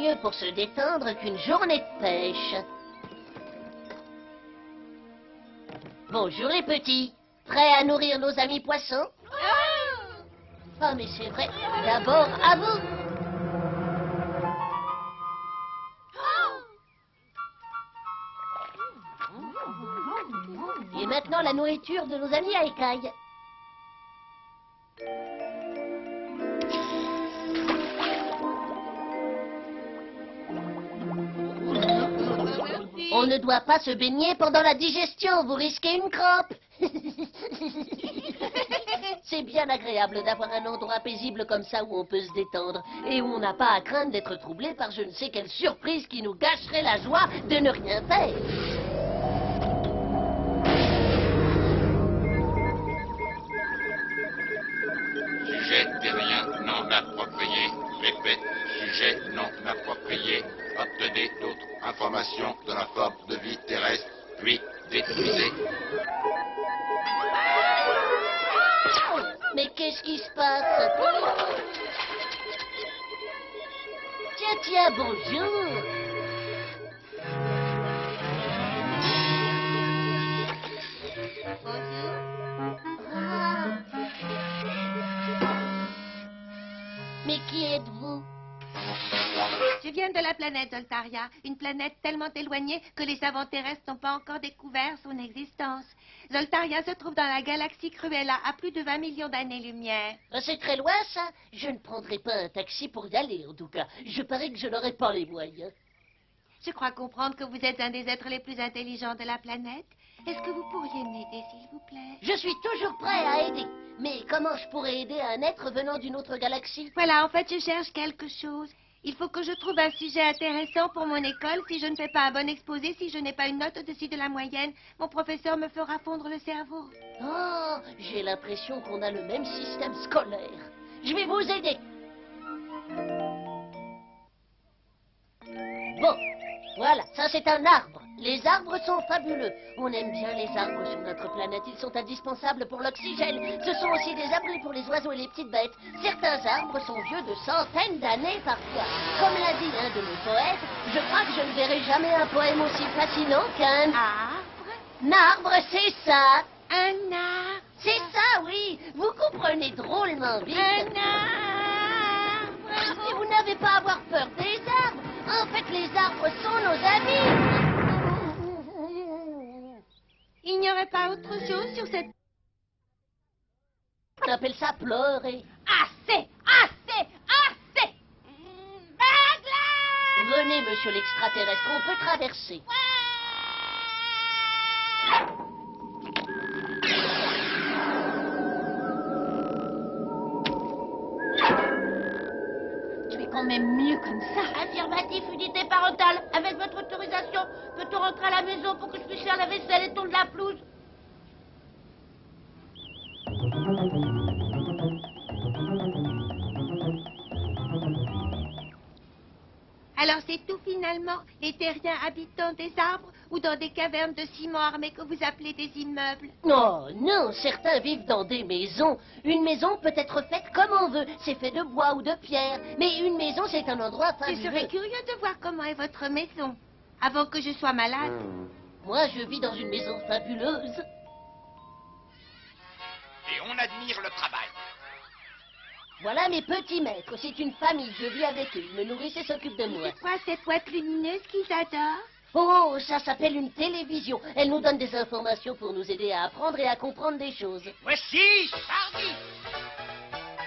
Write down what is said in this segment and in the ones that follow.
mieux pour se détendre qu'une journée de pêche. Bonjour les petits. Prêts à nourrir nos amis poissons? Ah, mais c'est vrai. D'abord, à vous. Et maintenant, la nourriture de nos amis à écailles. On ne doit pas se baigner pendant la digestion, vous risquez une crampe. C'est bien agréable d'avoir un endroit paisible comme ça où on peut se détendre et où on n'a pas à craindre d'être troublé par je ne sais quelle surprise qui nous gâcherait la joie de ne rien faire. Sujet terrien non approprié. Répète, sujet non approprié. Obtenez d'autres informations de la forme de vie terrestre, puis détruisez. Mais qu'est-ce qui se passe? Tiens, bonjour. Ah. Mais qui êtes-vous? Je viens de la planète Zoltaria, une planète tellement éloignée que les savants terrestres n'ont pas encore découvert son existence. Zoltaria se trouve dans la galaxie Cruella, à plus de 20 millions d'années-lumière. C'est très loin, ça. Je ne prendrai pas un taxi pour y aller, en tout cas. Je parie que je n'aurai pas les moyens. Je crois comprendre que vous êtes un des êtres les plus intelligents de la planète. Est-ce que vous pourriez m'aider, s'il vous plaît? Je suis toujours prêt à aider. Mais comment je pourrais aider un être venant d'une autre galaxie? Voilà, en fait, je cherche quelque chose. Il faut que je trouve un sujet intéressant pour mon école. Si je ne fais pas un bon exposé, si je n'ai pas une note au-dessus de la moyenne, mon professeur me fera fondre le cerveau. Oh, j'ai l'impression qu'on a le même système scolaire. Je vais vous aider. Bon, voilà, ça c'est un arbre. Les arbres sont fabuleux. On aime bien les arbres sur notre planète. Ils sont indispensables pour l'oxygène. Ce sont aussi des abris pour les oiseaux et les petites bêtes. Certains arbres sont vieux de centaines d'années parfois. Comme l'a dit un de nos poètes, je crois que je ne verrai jamais un poème aussi fascinant qu'un... Arbre? Arbre, c'est ça. Un arbre? C'est ça, oui. Vous comprenez drôlement vite. Un arbre? Et vous n'avez pas à avoir peur des arbres. En fait, les arbres sont nos amis. Il n'y aurait pas autre chose sur cette... On appelle ça pleurer. Assez! Bagla! Venez, monsieur l'extraterrestre, on peut traverser. Tu es quand même mieux comme ça. Affirmatif, unité parentale. Avec votre autorisation, peut-on rentrer à la maison pour que je puisse faire la vaisselle et tondre la pelouse? Alors c'est tout finalement. Les terriens habitent dans des arbres ou dans des cavernes de ciment armé que vous appelez des immeubles. Oh non, certains vivent dans des maisons. Une maison peut être faite comme on veut. C'est fait de bois ou de pierre. Mais une maison, c'est un endroit Je fabuleux. serais curieux de voir comment est votre maison. Avant que je sois malade. Moi, je vis dans une maison fabuleuse. Et on admire le travail. Voilà mes petits maîtres. C'est une famille. Je vis avec eux. Ils me nourrissent et s'occupent de moi. C'est quoi cette boîte lumineuse qu'ils adorent? Oh, ça s'appelle une télévision. Elle nous donne des informations pour nous aider à apprendre et à comprendre des choses. Voici Charlie.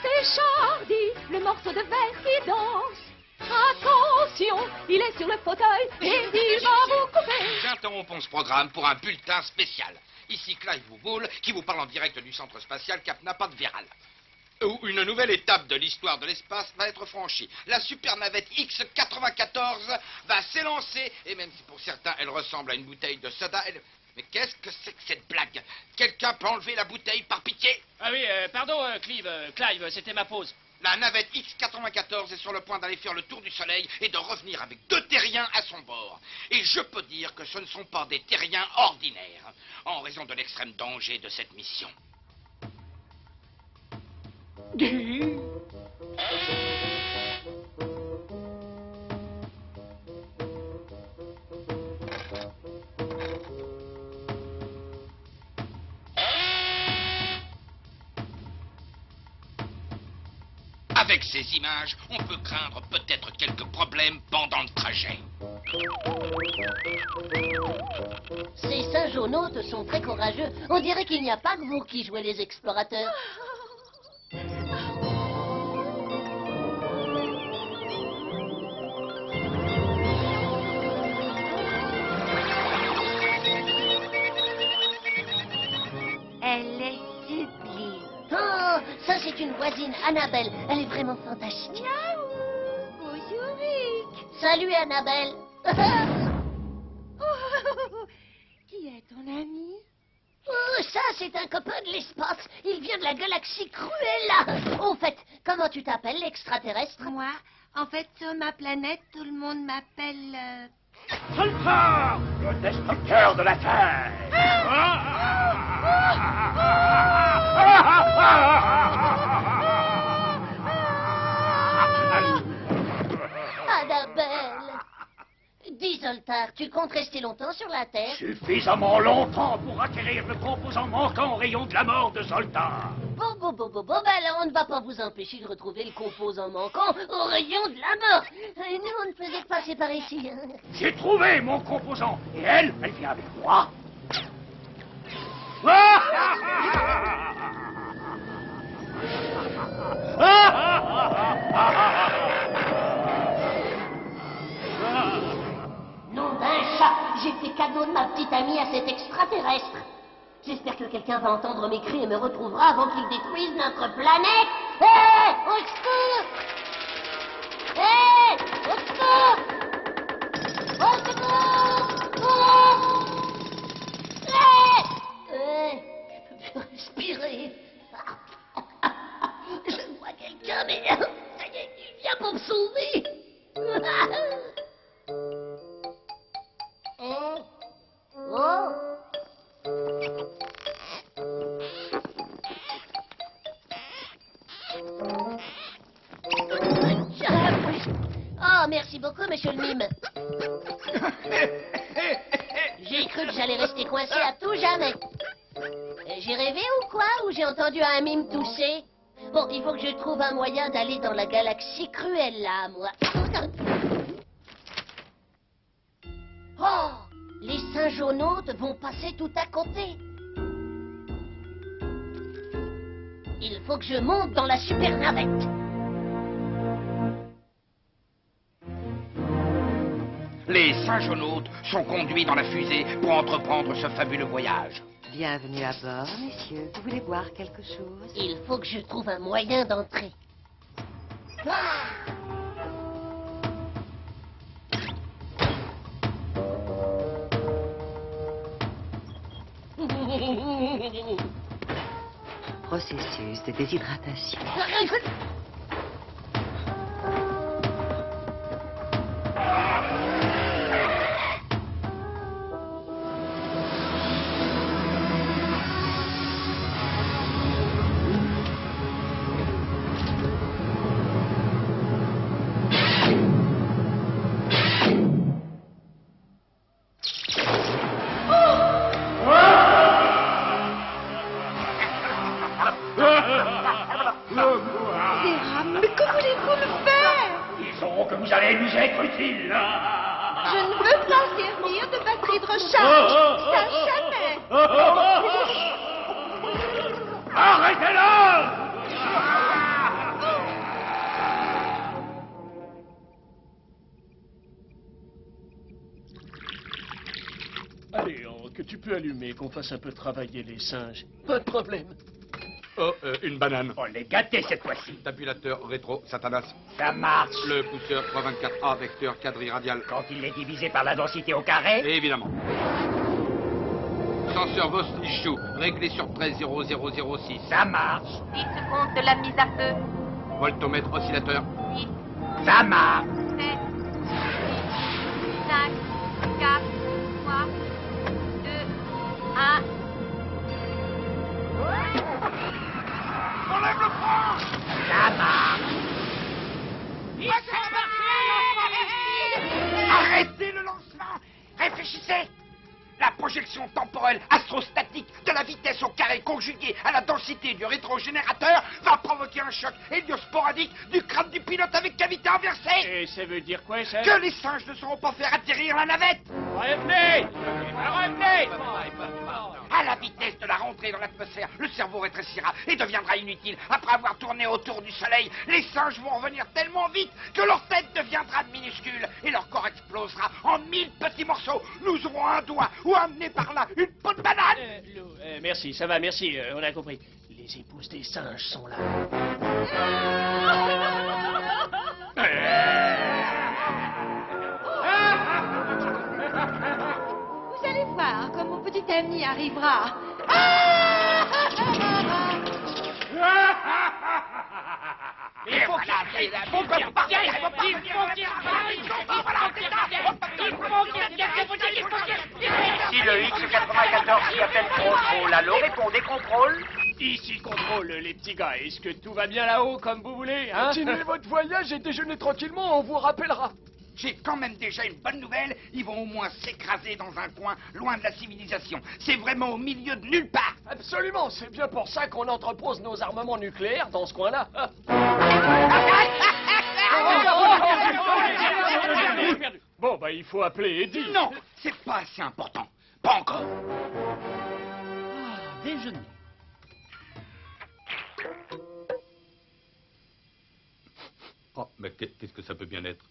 C'est Charlie, le morceau de verre qui danse. Attention, il est sur le fauteuil et il va vous couper. J'interromps ce programme pour un bulletin spécial. Ici Clive Bouboule qui vous parle en direct du centre spatial Cap Napa de Véral, où une nouvelle étape de l'histoire de l'espace va être franchie. La supernavette X-94 va s'élancer, et même si pour certains elle ressemble à une bouteille de soda, Mais qu'est-ce que c'est que cette blague? Quelqu'un peut enlever la bouteille par pitié? Ah oui, pardon, Clive, c'était ma pause. La navette X-94 est sur le point d'aller faire le tour du Soleil et de revenir avec 2 terriens à son bord. Et je peux dire que ce ne sont pas des terriens ordinaires, en raison de l'extrême danger de cette mission. Avec ces images, on peut craindre peut-être quelques problèmes pendant le trajet. Ces singeonautes sont très courageux. On dirait qu'il n'y a pas que vous qui jouez les explorateurs. Elle est sublime. Oh, ça c'est une voisine, Annabelle. Elle est vraiment fantastique. Bonjour, Rick. Salut Annabelle. Qui est ton ami? Oh, ça c'est un copain de l'espace. Il vient de la galaxie Cruella. Au fait, comment tu t'appelles l'extraterrestre? Moi, en fait, sur ma planète, tout le monde m'appelle... Sultan, le destructeur de la Terre. Annabelle. Dis Zoltar, tu comptes rester longtemps sur la Terre? Suffisamment longtemps pour acquérir le composant manquant au rayon de la mort de Sultan. Bon, ben alors on ne va pas vous empêcher de retrouver le composant manquant au rayon de la mort. Nous, on ne faisait que passer par ici. Hein. J'ai trouvé mon composant. Et elle vient avec moi. Nom d'un chat, j'ai fait cadeau de ma petite amie à cet extraterrestre. J'espère que quelqu'un va entendre mes cris et me retrouvera avant qu'il détruise notre planète. Hé, au secours! Hé, au secours! Au secours! Je peux plus respirer. Je vois quelqu'un, mais ça y est, il vient pour me sauver. Oh! Oh, merci beaucoup, monsieur le mime. J'ai cru que j'allais rester coincé à tout jamais. J'ai rêvé ou quoi? Ou j'ai entendu un mime tousser? Bon, il faut que je trouve un moyen d'aller dans la galaxie Cruella, moi. Oh! Les singeonautes vont passer tout à côté. Il faut que je monte dans la super navette. Les singeonautes sont conduits dans la fusée pour entreprendre ce fabuleux voyage. Bienvenue à bord, messieurs. Vous voulez boire quelque chose? Il faut que je trouve un moyen d'entrer. Ah! Processus de déshydratation. Mais que voulez-vous me faire? Ils sauront que vous allez nous être utiles. Je ne veux pas servir de batterie de recharge. Ça, jamais. Arrêtez-le! Allez, que tu peux allumer, qu'on fasse un peu travailler les singes. Pas de problème. Oh, une banane. On les gâtés cette fois-ci. Tabulateur rétro, Satanas. Ça marche. Le pousseur 324A, vecteur quadri radial. Quand il est divisé par la densité au carré. Évidemment. Senseur Vostlichou, réglé sur 130006. Ça marche. 10 secondes de la mise à feu. Voltomètre oscillateur. 10, Ça marche. 7, 5, 4, 3, 2, 1. Enlève le frein! Ça marche. Arrêtez le lancement! Réfléchissez! La projection temporelle astrostatique de la vitesse au carré conjuguée à la densité du rétrogénérateur va provoquer un choc héliosporadique du crâne du pilote avec cavité inversée. Et ça veut dire quoi, ça? Que les singes ne sauront pas faire atterrir la navette. Revenez! Revenez! À la vitesse de la rentrée dans l'atmosphère, le cerveau rétrécira et deviendra inutile. Après avoir tourné autour du soleil, les singes vont revenir tellement vite que leur tête deviendra minuscule et leur corps explosera en 1000 petits morceaux. Nous aurons un doigt ou un nez par là, une peau de banane. Lou, merci, ça va, merci, on a compris. Les épouses des singes sont là. Vous allez voir comme mon petit ami arrivera. Et voilà, Ici le X94 qui appelle contrôle. Allô, répondez contrôle. Ici, contrôle, les petits gars. Est-ce que tout va bien là-haut, comme vous voulez, hein? Continuez votre voyage et déjeunez tranquillement, on vous rappellera. J'ai quand même déjà une bonne nouvelle. Ils vont au moins s'écraser dans un coin, loin de la civilisation. C'est vraiment au milieu de nulle part. Absolument, c'est bien pour ça qu'on entrepose nos armements nucléaires dans ce coin-là. Bon, bah, il faut appeler Eddie. Non, c'est pas assez important. Pas encore. Déjeuner. Oh, mais qu'est-ce que ça peut bien être?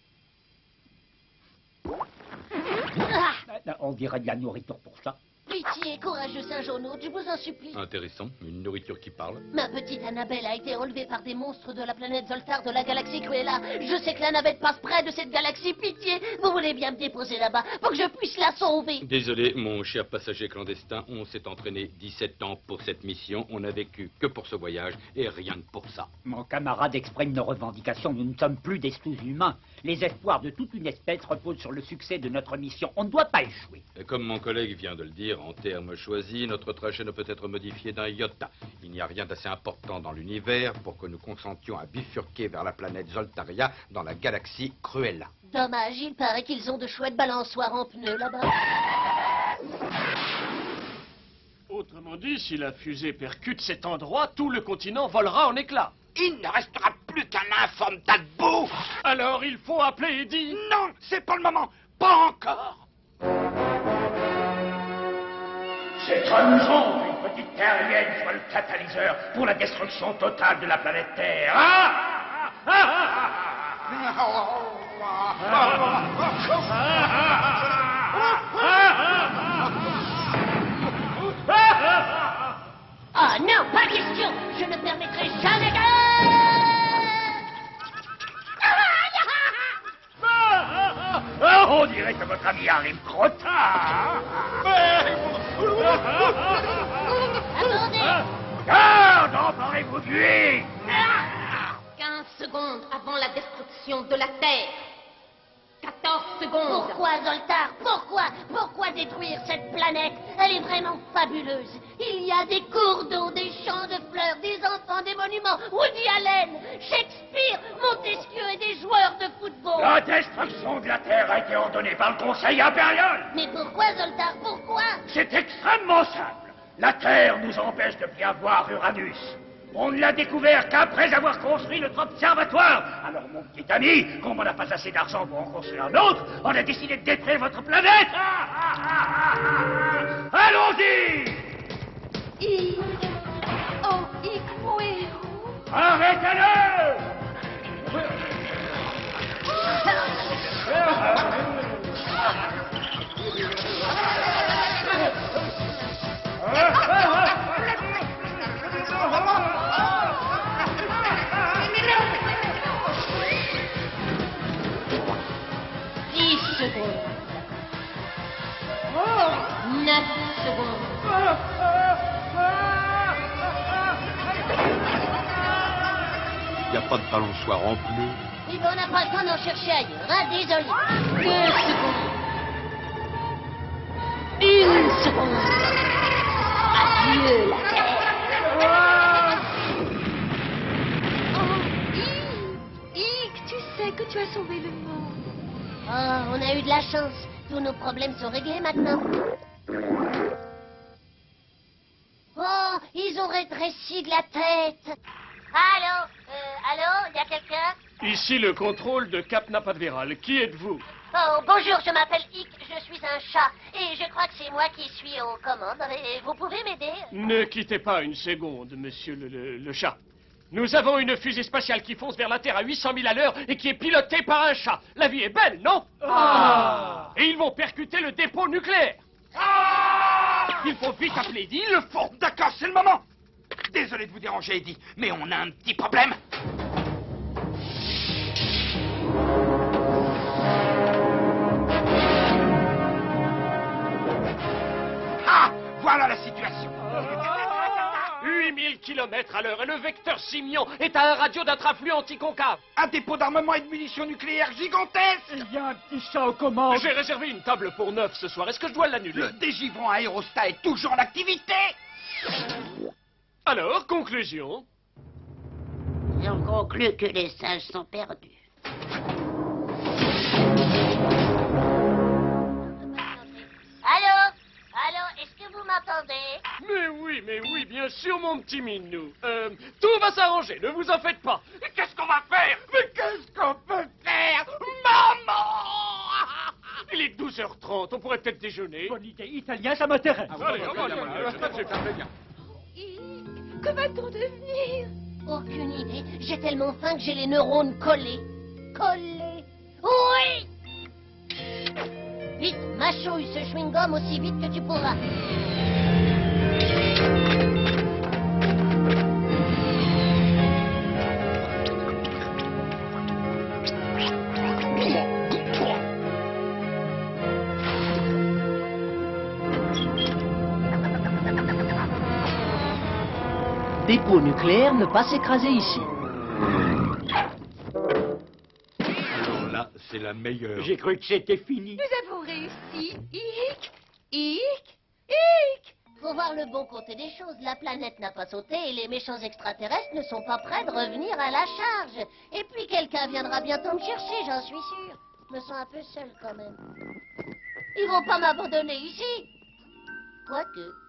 On dirait de la nourriture pour ça. Pitié, courageux Saint-Journaux, je vous en supplie. Intéressant, une nourriture qui parle. Ma petite Annabelle a été enlevée par des monstres de la planète Zoltar de la galaxie Cruella. Je sais que la navette passe près de cette galaxie. Pitié, vous voulez bien me déposer là-bas pour que je puisse la sauver. Désolé, mon cher passager clandestin, on s'est entraîné 17 ans pour cette mission. On n'a vécu que pour ce voyage et rien que pour ça. Mon camarade exprime nos revendications. Nous ne sommes plus des sous-humains. Les espoirs de toute une espèce reposent sur le succès de notre mission. On ne doit pas échouer. Et comme mon collègue vient de le dire, en termes choisis, notre trajet ne peut être modifié d'un iota. Il n'y a rien d'assez important dans l'univers pour que nous consentions à bifurquer vers la planète Zoltaria dans la galaxie Cruella. Dommage, il paraît qu'ils ont de chouettes balançoires en pneus là-bas. Autrement dit, si la fusée percute cet endroit, tout le continent volera en éclats. Il ne restera plus qu'un informe tas de boue. Alors, il faut appeler Eddie. Non, c'est pas le moment. Pas encore. C'est amusant qu'une petite terrienne soit le catalyseur pour la destruction totale de la planète Terre. Ah non, pas question. Je ne permettrai jamais que... On dirait que votre ami arrive trop tard. Attendez. Garde, emparez-vous de lui. 15 secondes avant la destruction de la Terre. 14 secondes. Pourquoi, Zoltar? Pourquoi détruire cette planète? Elle est vraiment fabuleuse. Il y a des cours d'eau, des champs de fleurs, des enfants, des monuments. Woody Allen, Shakespeare, Montesquieu et des joueurs de football. La destruction de la Terre a été ordonnée par le Conseil impérial. Mais pourquoi, Zoltar? Pourquoi? C'est extrêmement simple. La Terre nous empêche de bien voir Uranus. On ne l'a découvert qu'après avoir construit notre observatoire. Alors, mon petit ami, comme on n'a pas assez d'argent pour en construire un autre, on a décidé de détruire votre planète. Allons-y! Mon héros. Arrêtez-le! Secondes. 9 secondes. Il n'y a pas de balançoire en pneus. Eh ben, on n'a pas le temps d'en chercher ailleurs, hein, désolé. 2 secondes. 1 seconde. Adieu, la Terre. Ig, tu sais que tu as sauvé le monde. Oh, on a eu de la chance. Tous nos problèmes sont réglés maintenant. Oh, ils ont rétréci de la tête. Allô, y a quelqu'un? Ici le contrôle de Cap Napatveral. Qui êtes-vous? Oh, bonjour, je m'appelle Hick, je suis un chat. Et je crois que c'est moi qui suis aux commandes. Et vous pouvez m'aider? Ne quittez pas une seconde, monsieur le chat. Nous avons une fusée spatiale qui fonce vers la Terre à 800 000 à l'heure et qui est pilotée par un chat. La vie est belle, non? Et ils vont percuter le dépôt nucléaire. Il faut vite appeler Eddie, ils le font. D'accord, c'est le moment. Désolé de vous déranger, Eddie, mais on a un petit problème. Ah, voilà la situation. 8000 km à l'heure et le vecteur Simian est à un radio d'intraflux anticoncave. Un dépôt d'armement et de munitions nucléaires gigantesque. Il y a un petit chat aux commandes. J'ai réservé une table pour 9 ce soir. Est-ce que je dois l'annuler? Le dégivrant aérostat est toujours en activité. Alors, conclusion? On conclut que les singes sont perdus. Allô, est-ce que vous m'entendez? Mais oui, bien sûr, mon petit minou. Tout va s'arranger, ne vous en faites pas. Qu'est-ce qu'on va faire? Mais qu'est-ce qu'on peut faire? Maman! Il est 12h30, on pourrait peut-être déjeuner. Bonne idée, italien, ça m'intéresse. Allez, Que va-t-on devenir? Aucune idée. J'ai tellement faim que j'ai les neurones collés. Collés. Oui! Vite, mâchouille ce chewing-gum aussi vite que tu pourras. Dépôt nucléaire ne pas s'écraser ici. Alors là, c'est la meilleure. J'ai cru que c'était fini. Nous avons réussi. Hic. Faut voir le bon côté des choses. La planète n'a pas sauté et les méchants extraterrestres ne sont pas prêts de revenir à la charge. Et puis quelqu'un viendra bientôt me chercher, j'en suis sûre. Je me sens un peu seule quand même. Ils vont pas m'abandonner ici. Quoique...